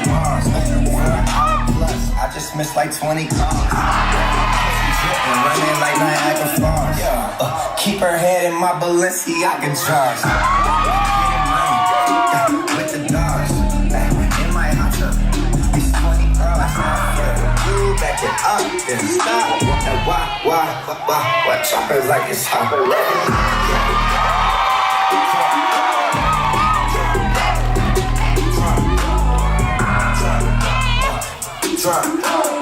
bars. For an hour plus, I just missed like 20 cars. Running like Niagara Falls. Keep her head in my Balenciaga jars. With the dogs. In my hot tub. These 20 cars. You back it up, then stop. Why choppers like it's hot. Drop.